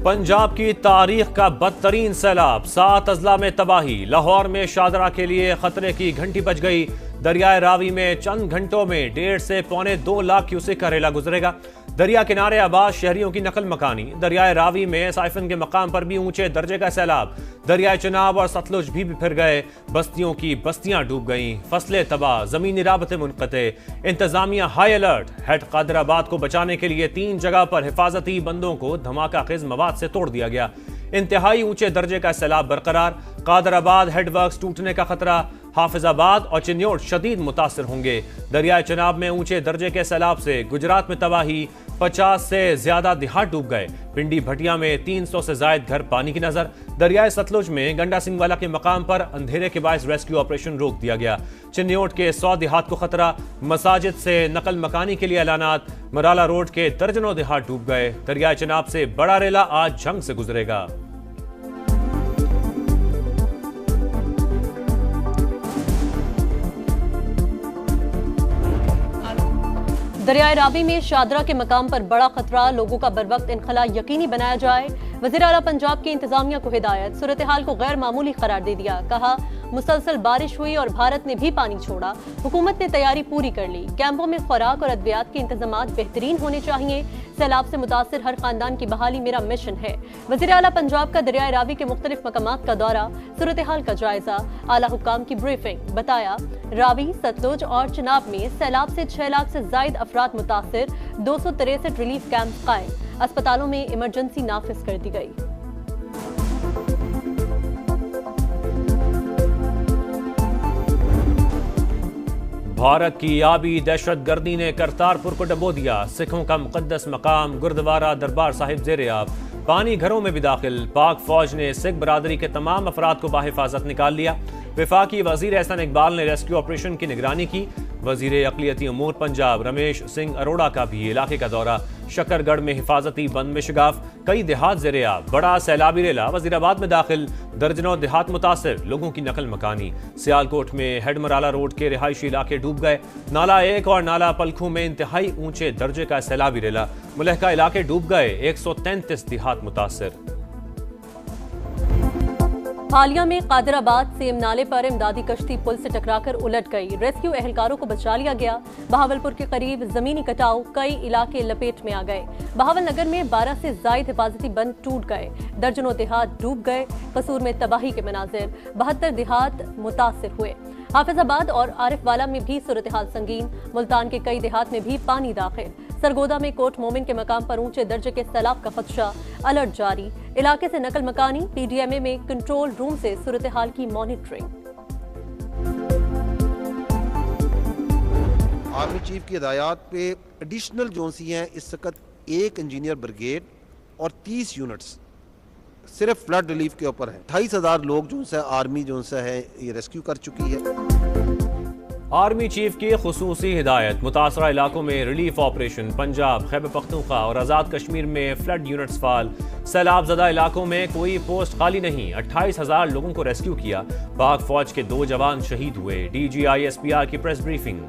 पंजाब की तारीख का बदतरीन सैलाब, 7 अजला में तबाही। लाहौर में शादरा के लिए खतरे की घंटी बज गई। दरियाए रावी में चंद घंटों में 1.5 से पौने 2 लाख क्यूसेक का रेला गुजरेगा। दरिया किनारे आबाद शहरियों की नकल मकानी। दरियाए रावी में साइफन के मकाम पर भी ऊंचे दर्जे का सैलाब। दरियाए चनाब और सतलुज भी फिर गए। बस्तियों की बस्तियां डूब गईं, फसलें तबाह, जमीनी राबते मुनक़ते। इंतजामिया हाई अलर्ट। हेड कादराबाद को बचाने के लिए 3 जगह पर हिफाजती बंदों को धमाका खेज मवाद से तोड़ दिया गया। इंतहाई ऊंचे दर्जे का सैलाब बरकरार। कादराबाद हेडवर्क्स टूटने का खतरा। हाफिजाबाद और चिन्योट शदीद मुतासिर होंगे। दरियाए चनाब में ऊंचे दर्जे के सैलाब से गुजरात में तबाही। 50 से ज्यादा देहात डूब गए। पिंडी भटिया में 300 से ज्यादा घर पानी की नजर। दरियाए सतलुज में गंडा सिंह वाला के मकाम पर अंधेरे के बायस रेस्क्यू ऑपरेशन रोक दिया गया। चिन्योट के 100 देहात को खतरा। मसाजिद से नकल मकानी के लिए ऐलानात। मराला रोड के दर्जनों देहात डूब गए। दरियाए चनाब से बड़ा रेला आज जंग से गुजरेगा। दरियाए रावी में शादरा के मकाम पर बड़ा खतरा, लोगों का बरवक्त इनखला यकीनी बनाया जाए। वज़ीर आला पंजाब की इंतजामिया को हिदायत, सूरत हाल को गैर मामूली करार दे दिया। कहा मुसलसल बारिश हुई और भारत ने भी पानी छोड़ा। हुकूमत ने तैयारी पूरी कर ली। कैंपों में खुराक और अद्वियात के इंतजामात बेहतरीन होने चाहिए। सैलाब से मुतासिर हर खानदान की बहाली मेरा मिशन है। वज़ीर आला पंजाब का दरियाए रावी के मुख्तलिफ मकामात का दौरा, सूरत हाल का जायजा, आला हुक्काम की ब्रीफिंग। बताया रावी, सतलुज और चिनाब में सैलाब से 6 लाख से जायद अफराद मुतासिर। 263 रिलीफ कैंप कायम। अस्पतालों में इमरजेंसी नाफिज कर दी गई। भारत की आबी दहशतगर्दी ने करतारपुर को डबो दिया। सिखों का मुकद्दस मकाम गुरुद्वारा दरबार साहिब जेरे आब। पानी घरों में भी दाखिल। पाक फौज ने सिख बरादरी के तमाम अफराद को बाहिफाजत निकाल लिया। वफाकी वजीर एहसन इकबाल ने रेस्क्यू ऑपरेशन की निगरानी की। वजीर अक़लियती उमूर पंजाब रमेश सिंह अरोड़ा का भी इलाके का दौरा। शकरगढ़ में हिफाजती बंद में शिगाफ। कई देहात ज़ेरे आब। बड़ा सैलाबी रेला वजीराबाद में दाखिल। दर्जनों देहात मुतासिर, लोगों की नकल मकानी। सियालकोट में हेडमराला रोड के रिहायशी इलाके डूब गए। नाला 1 और नाला पलखू में इंतहाई ऊंचे दर्जे का सैलाबी रेला। मुलहका इलाके डूब गए। 133 देहात मुतासिर। हालिया में कादराबाद सेम नाले पर इमदादी कश्ती पुल से टकराकर उलट गई। रेस्क्यू एहलकारों को बचा लिया गया। बहावलपुर के करीब जमीनी कटाव, कई इलाके लपेट में आ गए। बहावल नगर में 12 से जायद हिफाजती बंद टूट गए। दर्जनों देहात डूब गए। कसूर में तबाही के मनाजिर। 72 देहात मुतासिर हुए। हाफिजाबाद और आरिफवाला में भी सूरत हाल संगीन। मुल्तान के कई देहात में भी पानी दाखिल। सरगोदा में कोट मोमिन के मकाम पर ऊंचे दर्जे के सैलाब का खदशा, अलर्ट जारी। इलाके से नकल मकानी। पीडीएमए में कंट्रोल रूम से सूरत हाल की मॉनिटरिंग। आर्मी चीफ की हिदायत पे एडिशनल जो सी हैं इस वक्त 1 इंजीनियर ब्रिगेड और 30 यूनिट्स सिर्फ फ्लड रिलीफ के ऊपर है। 28,000 लोग जो से आर्मी जो से है ये रेस्क्यू कर चुकी है। आर्मी चीफ की खुसूसी हिदायत, मुतासरा इलाकों में रिलीफ ऑपरेशन। पंजाब, खैबर पख्तूनख्वा और आज़ाद कश्मीर में फ्लड यूनिट्स फाल। सैलाब ज़दा इलाकों में कोई पोस्ट खाली नहीं। 28,000 लोगों को रेस्क्यू किया। पाक फौज के 2 जवान शहीद हुए। DGISPR की प्रेस ब्रीफिंग।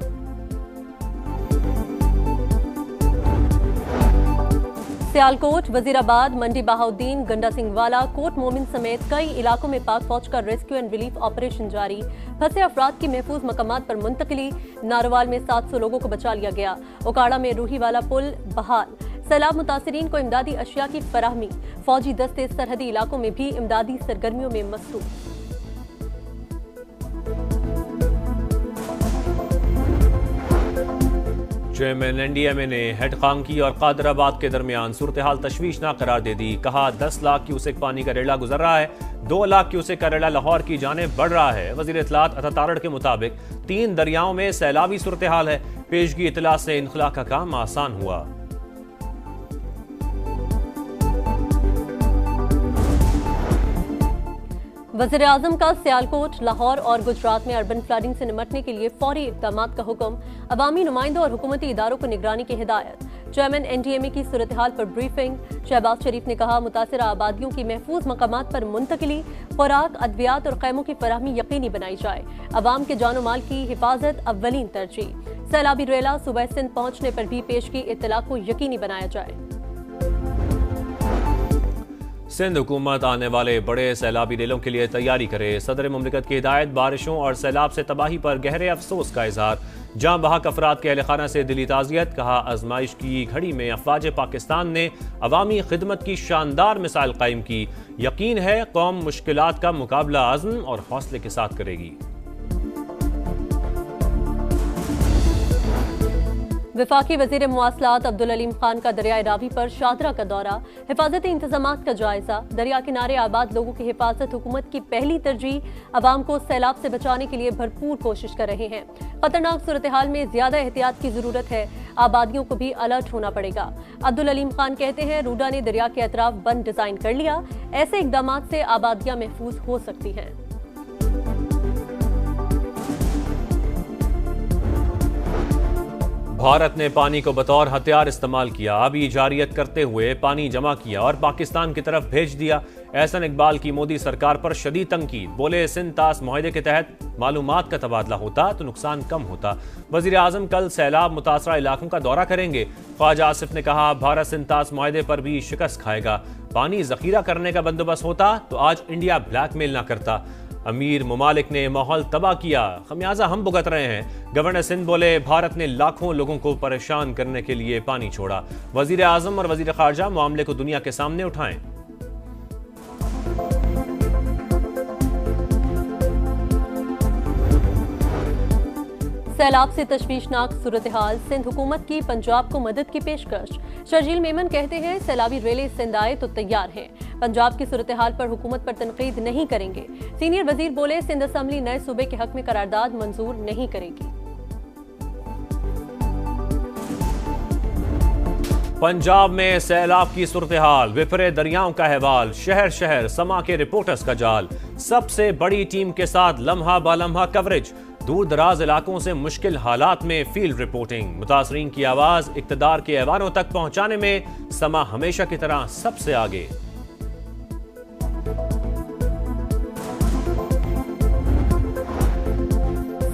सियालकोट, वजीराबाद, मंडी बहाउद्दीन, गंडा सिंह वाला, कोट मोमिन समेत कई इलाकों में पाक फौज का रेस्क्यू एंड रिलीफ ऑपरेशन जारी। फंसे अफराद की महफूज मकामात पर मुंतकिली। नारोवाल में 700 लोगों को बचा लिया गया। ओकाड़ा में रूही वाला पुल बहाल। सैलाब मुतासिरीन को इमदादी अशिया की फराहमी। फौजी दस्ते सरहदी इलाकों में भी इमदादी सरगर्मियों में मसरूफ। चेयरमैन NDMA ने हेड खांकी और कादराबाद के दरमियान सूरत हाल तशवीशनाक करार दे दी। कहा 10 लाख क्यूसेक पानी का रेला गुजर रहा है। 2 लाख क्यूसेक का रेला लाहौर की जानिब बढ़ रहा है। वजीर इत्तलात अता तारड़ के मुताबिक 3 दरियाओं में सैलाबी सूरत हाल है। पेशगी इत्तला से इनखला का काम आसान हुआ। वज़ीर आज़म का सियालकोट, लाहौर और गुजरात में अर्बन फ्लडिंग से निपटने के लिए फौरी इक़दामात का हुक्म। अवामी नुमाइंदों और हुकूमती इदारों को निगरानी की हिदायत। चेयरमैन NDMA की सूरत हाल पर ब्रीफिंग। शहबाज शरीफ ने कहा मुतासिरा आबादियों की महफूज मकामात पर मुंतकिली, खुराक, अद्वियात और खैमों की फराहमी यकीनी बनाई जाए। अवाम के जानो माल की हिफाजत अव्वलीन तरजीह। सैलाबी रेला सुबह सिंध पहुंचने पर भी पेशगी इत्तला को यकीनी बनाया जाए। सिंध हुकूमत आने वाले बड़े सैलाबी रेलों के लिए तैयारी करे। सदर मुमलिकत की हिदायत। बारिशों और सैलाब से तबाही पर गहरे अफसोस का इजहार। जाँ बहक अफराद के अहलखाना से दिली ताज़ियत। कहा, आजमाइश की घड़ी में अफवाज पाकिस्तान ने अवामी खिदमत की शानदार मिसाल कायम की। यकीन है कौम मुश्किलात का मुकाबला अज़्म और हौसले के साथ करेगी। वफाकी वजीर मुवासलात अब्दुल अलीम खान का दरियाए रावी पर शादरा का दौरा। हिफाजती इंतजामात का जायजा। दरिया किनारे आबाद लोगों की हिफाजत हुकूमत की पहली तरजीह। अवाम को सैलाब से बचाने के लिए भरपूर कोशिश कर रहे हैं। खतरनाक सूरत हाल में ज्यादा एहतियात की जरूरत है। आबादियों को भी अलर्ट होना पड़ेगा। अब्दुल अलीम खान कहते हैं, रूडा ने दरिया के अतराफ बंद डिजाइन कर लिया। ऐसे इकदाम से आबादियां महफूज हो सकती हैं। भारत ने पानी को बतौर हथियार इस्तेमाल किया। अभी जारियत करते हुए पानी जमा किया और पाकिस्तान की तरफ भेज दिया। एहसन इकबाल की मोदी सरकार पर शदीद तंकीद। बोले, सिंध तास मुआहदे के तहत मालूमात का तबादला होता तो नुकसान कम होता। वजीर आजम कल सैलाब मुतासरा इलाकों का दौरा करेंगे। ख्वाजा आसिफ ने कहा, भारत सिंध तास मुआहदे पर भी शिकस्त खाएगा। पानी जखीरा करने का बंदोबस्त होता तो आज इंडिया ब्लैकमेल ना करता। अमीर ममालिक ने माहौल तबाह किया, खमियाजा हम भुगत रहे हैं। गवर्नर सिंध बोले, भारत ने लाखों लोगों को परेशान करने के लिए पानी छोड़ा। वजीर आजम और वजीर खारजा मामले को दुनिया के सामने उठाएं। सैलाब से तशवीशनाक सूरत हाल। सिंध हुकूमत की पंजाब को मदद की पेशकश। शर्जील मेमन कहते हैं, सैलाबी रेले सिंध आए तो तैयार हैं। पंजाब की सूरत हाल पर हुकूमत पर तनकीद नहीं करेंगे। सीनियर वजीर बोले, सिंध असम्बली नए सूबे के हक में करारदाद मंजूर नहीं करेगी। पंजाब में सैलाब की सूरत हाल। विफरे दरियाओं का अहवाल। शहर शहर समा के रिपोर्टर्स का जाल। सबसे बड़ी टीम के साथ लम्हा बालम्हा कवरेज। दूर दराज इलाकों से मुश्किल हालात में फील्ड रिपोर्टिंग। मुतासरीन की आवाज इक्तदार के ऐवानों तक पहुंचाने में समा हमेशा की तरह सबसे आगे।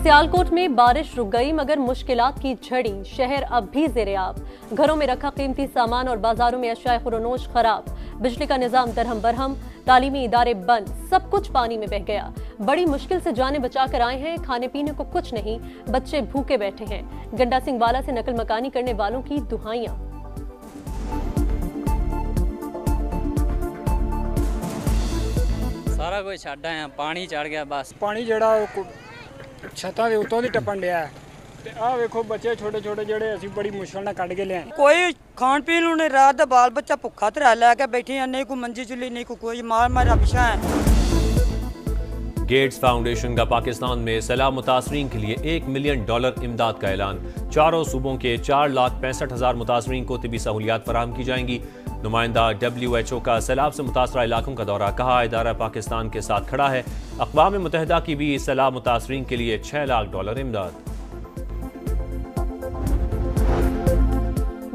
सियालकोट में बारिश रुक गई मगर मुश्किलात की झड़ी। शहर अब भी ज़ेरे-आब। घरों में रखा कीमती सामान और बाजारों में अशिया खुरोनोश खराब। बिजली का निजाम दरहम बरहम। तालीमी इदारे बंद। सब कुछ पानी में बह गया। बड़ी मुश्किल से जाने बचा कर आए हैं। खाने पीने को कुछ नहीं। बच्चे भूखे बैठे हैं। गंडा सिंह वाला से नकल मकानी करने वालों की दुहाइयां। सारा कुछ छड्ड आए, पानी चढ़ गया। बस पानी ਜਿਹੜਾ ਛੱਤਾਂ ਦੇ ਉੱਤੋਂ ਦੀ ਟੱਪਣ ਡਿਆ ਤੇ ਆਹ ਵੇਖੋ ਬੱਚੇ ਛੋਟੇ ਛੋਟੇ ਜਿਹੜੇ ਅਸੀਂ ਬੜੀ ਮੁਸ਼ਕਲ ਨਾਲ ਕੱਢ ਕੇ ਲਿਆਏ। ਕੋਈ ਖਾਣ ਪੀਣ ਨੂੰ ਨਹੀਂ, ਰਾਤ ਦਾ ਬਾਲ ਬੱਚਾ ਭੁੱਖਾ ਤੇ ਲੈ ਕੇ ਬੈਠੇ ਆ। ਨਹੀਂ ਕੋਈ ਮੰਜੀ ਚੁੱਲੀ, नहीं कोई मार मार रक्षा है। गेट्स फाउंडेशन का पाकिस्तान में सैलाब मुतासरीन के लिए $1 मिलियन इमदाद का ऐलान। चारों सूबों के 4,65,000 मुतासरीन को तिबी सहूलियात फराहम की जाएंगी। नुमाइंदा WHO का सैलाब से मुतासरा इलाकों का दौरा। कहा, इदारा पाकिस्तान के साथ खड़ा है। अक़वाम मुत्तहिदा की भी सैलाब मुतासरीन के लिए $6 लाख इमदाद।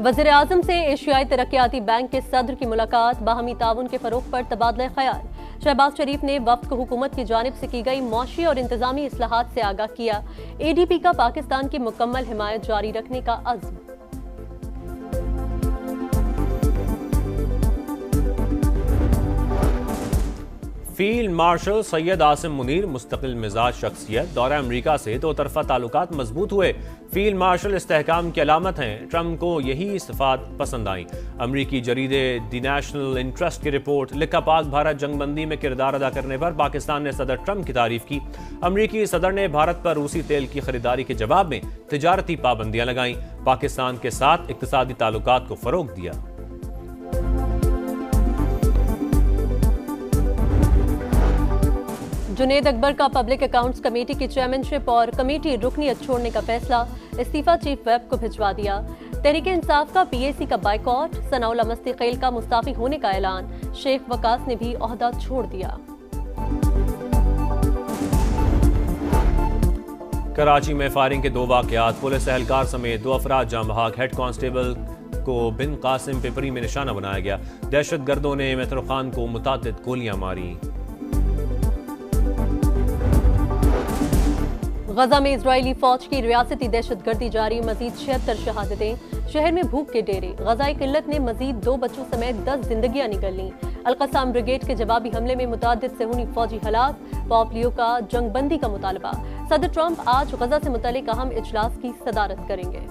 वज़ीर आज़म से एशियाई तरक्याती बैंक के सदर की मुलाकात। बाहमी ताउन के फरोग पर तबादला ख्याल। शहबाज शरीफ ने वफ्द को हुकूमत की जानिब से की गई मौशी और इंतजामी इस्लाहात से आगाह किया। ADB का पाकिस्तान की मुकम्मल हिमायत जारी रखने का अज़्म। फील्ड मार्शल सैयद आसिम मुनीर मुस्तकिल मिजाज शख्सियत। दौरा अमरीका से दो तरफा ताल्लुकात मजबूत हुए। फील्ड मार्शल इस्तेहकाम की अलामत हैं। ट्रंप को यही सिफात पसंद आई। अमरीकी जरीदे द नेशनल इंटरेस्ट की रिपोर्ट। लिखा, पाक भारत जंगबंदी में किरदार अदा करने पर पाकिस्तान ने सदर ट्रंप की तारीफ की। अमरीकी सदर ने भारत पर रूसी तेल की खरीदारी के जवाब में तिजारती पाबंदियां लगाईं। पाकिस्तान के साथ इक्तिसादी ताल्लुकात को फरोग दिया। जुनेद अकबर का पब्लिक अकाउंट्स कमेटी की चेयरमैनशिप और कमेटी रुकनीत छोड़ने का फैसला। इस्तीफा चीफ वेब को भिजवा दिया। तहरीक इंसाफ का PAC का बाइकॉट। सनाउल्लाह मुस्तकील का मुस्ताफी होने का ऐलान। शेख वकास ने भी ओहदा छोड़ दिया। कराची में फायरिंग के 2 वाकयात। पुलिस एहलकार समेत 2 अफराद जाँ बहक। हेड कांस्टेबल को बिन कासिम पिपरी में निशाना बनाया गया। दहशतगर्दों ने मेथर खान को मुतादिद गोलियां मारी। गजा में इजरायली फौज की रियासती दहशतगर्दी जारी, मजीद 76 शहादतें। शहर में भूख के डेरे, गजाई किल्लत ने मजीद 2 बच्चों समेत 10 जिंदगियां निकल लीं। अल-कसाम ब्रिगेड के जवाबी हमले में मुतादिद सहूनी फौजी हलाक, पॉम्पियो का जंगबंदी का मुतालबा। सदर ट्रंप आज गजा से मुतल्लिक अहम इजलास की सदारत करेंगे।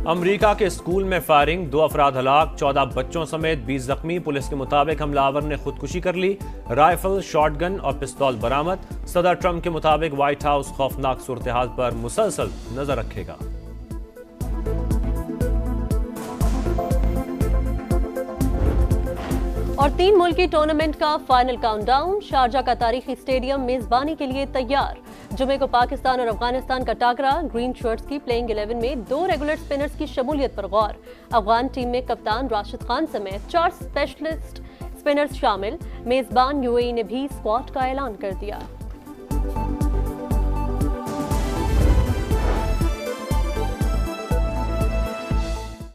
अमेरिका के स्कूल में फायरिंग, 2 अफराद हलाक, 14 बच्चों समेत 20 जख्मी। पुलिस के मुताबिक हमलावर ने खुदकुशी कर ली। राइफल, शॉटगन और पिस्तौल बरामद। सदर ट्रंप के मुताबिक व्हाइट हाउस खौफनाक सूरत हाल पर मुसलसल नजर रखेगा। और 3 मुल्की टूर्नामेंट का फाइनल काउंटडाउन, शारजा का तारीखी स्टेडियम मेजबानी के लिए तैयार। जुमे को पाकिस्तान और अफगानिस्तान का टाकरा। ग्रीन शर्ट्स की प्लेइंग 11 में 2 रेगुलर स्पिनर्स की शमूलियत पर गौर। अफगान टीम में कप्तान राशिद खान समेत 4 स्पेशलिस्ट स्पिनर्स शामिल। मेजबान यूएई ने भी स्क्वाड का ऐलान कर दिया।